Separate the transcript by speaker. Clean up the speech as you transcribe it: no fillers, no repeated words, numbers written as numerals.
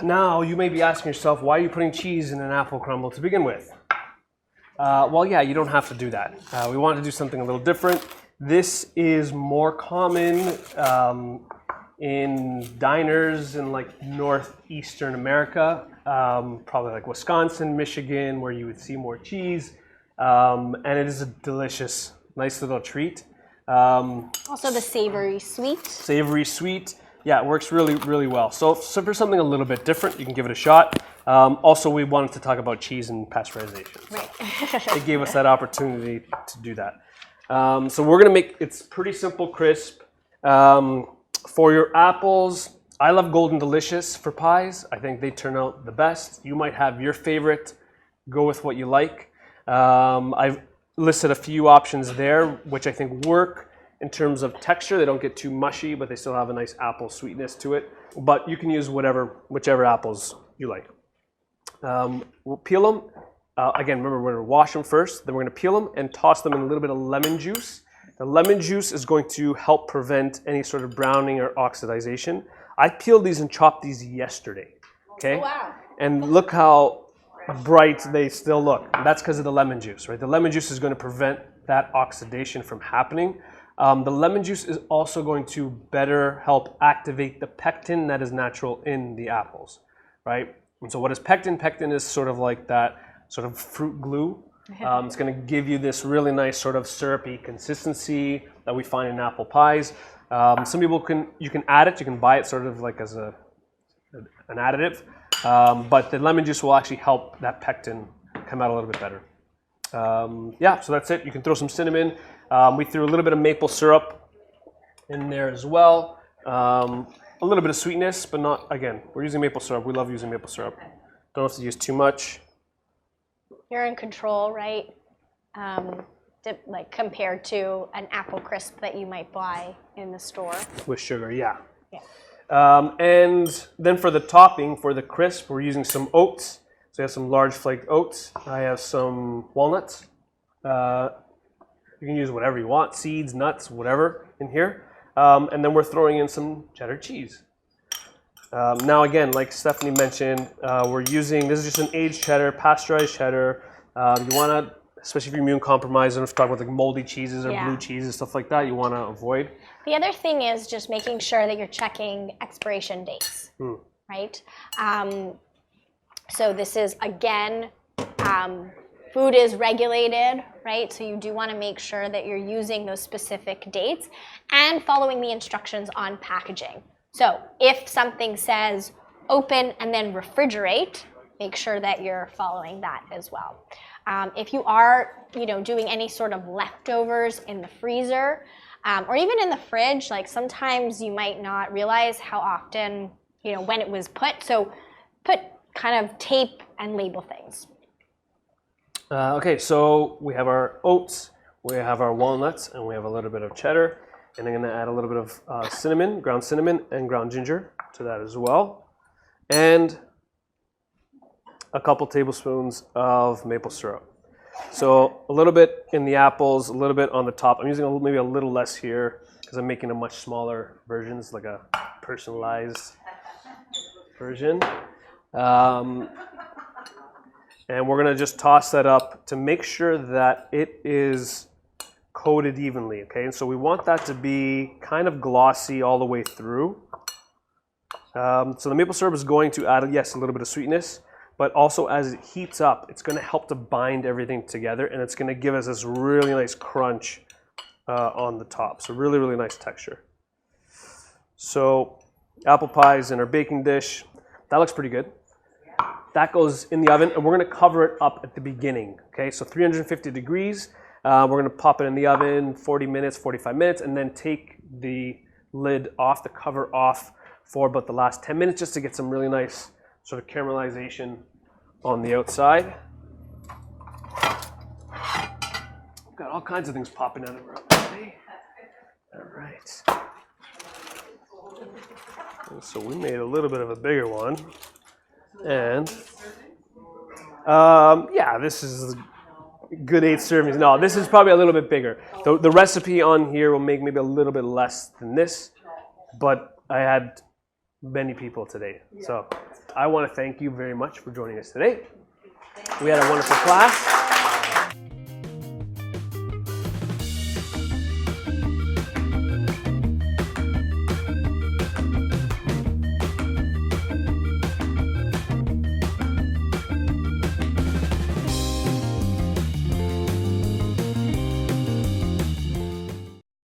Speaker 1: Now, you may be asking yourself, why are you putting cheese in an apple crumble to begin with? Well, yeah, you don't have to do that. We wanted to do something a little different. This is more common in diners in like northeastern America, probably like Wisconsin, Michigan, where you would see more cheese. And it is a delicious, nice little treat.
Speaker 2: Also the savory sweet.
Speaker 1: Savory sweet. Yeah, it works really, really well. So for something a little bit different, you can give it a shot. Also, we wanted to talk about cheese and pasteurization.
Speaker 2: Right.
Speaker 1: It gave us that opportunity to do that. So we're gonna make, it's pretty simple crisp. For your apples, I love Golden Delicious for pies. I think they turn out the best. You might have your favorite. Go with what you like. I've listed a few options there, which I think work. In terms of texture, they don't get too mushy, but they still have a nice apple sweetness to it. But you can use whichever apples you like. We'll peel them. Again, remember, we're gonna wash them first, then we're gonna peel them and toss them in a little bit of lemon juice. The lemon juice is going to help prevent any sort of browning or oxidization. I peeled these and chopped these yesterday, okay?
Speaker 2: Oh, wow.
Speaker 1: And look how bright they still look. That's because of the lemon juice, right? The lemon juice is gonna prevent that oxidation from happening. The lemon juice is also going to better help activate the pectin that is natural in the apples, right? And so what is pectin? Pectin is sort of like that sort of fruit glue. It's going to give you this really nice sort of syrupy consistency that we find in apple pies. Some people you can add it, you can buy it sort of like as an additive, but the lemon juice will actually help that pectin come out a little bit better. Yeah, so that's it. You can throw some cinnamon. We threw a little bit of maple syrup in there as well. A little bit of sweetness, but not, again, we're using maple syrup. We love using maple syrup. Don't have to use too much.
Speaker 2: You're in control, right? Like compared to an apple crisp that you might buy in the store.
Speaker 1: With sugar, yeah.
Speaker 2: Yeah.
Speaker 1: And then for the topping, for the crisp, we're using some oats. So I have some large flaked oats. I have some walnuts. You can use whatever you want, seeds, nuts, whatever in here. And then we're throwing in some cheddar cheese. Now again, like Stephanie mentioned, we're using, this is just an aged cheddar, pasteurized cheddar. You wanna, especially if you're immune compromised, and if you're talking about like moldy cheeses or blue cheeses, stuff like that, you wanna avoid.
Speaker 2: The other thing is just making sure that you're checking expiration dates, right? So this is, again, food is regulated, right? So you do want to make sure that you're using those specific dates and following the instructions on packaging. So if something says open and then refrigerate, make sure that you're following that as well. If you are, doing any sort of leftovers in the freezer or even in the fridge, like sometimes you might not realize how often, when it was put. So put kind of tape and label things.
Speaker 1: Okay, so we have our oats, we have our walnuts, and we have a little bit of cheddar. And I'm going to add a little bit of cinnamon, and ground ginger to that as well. And a couple tablespoons of maple syrup. So a little bit in the apples, a little bit on the top. I'm using maybe a little less here because I'm making a much smaller version. It's like a personalized version. And we're gonna just toss that up to make sure that it is coated evenly, okay? And so we want that to be kind of glossy all the way through. So the maple syrup is going to add, yes, a little bit of sweetness, but also as it heats up, it's gonna help to bind everything together, and it's gonna give us this really nice crunch on the top. So really, really nice texture. So apple pies in our baking dish. That looks pretty good. That goes in the oven, and we're gonna cover it up at the beginning, okay? So 350 degrees. We're gonna pop it in the oven 40 minutes, 45 minutes, and then take the lid off, the cover off for about the last 10 minutes just to get some really nice sort of caramelization on the outside. Got all kinds of things popping out of our oven today. All right. And so we made a little bit of a bigger one. And yeah, this is a good 8 servings. No, this is probably a little bit bigger. The recipe on here will make maybe a little bit less than this, but I had many people today. So I want to thank you very much for joining us today. We had a wonderful class.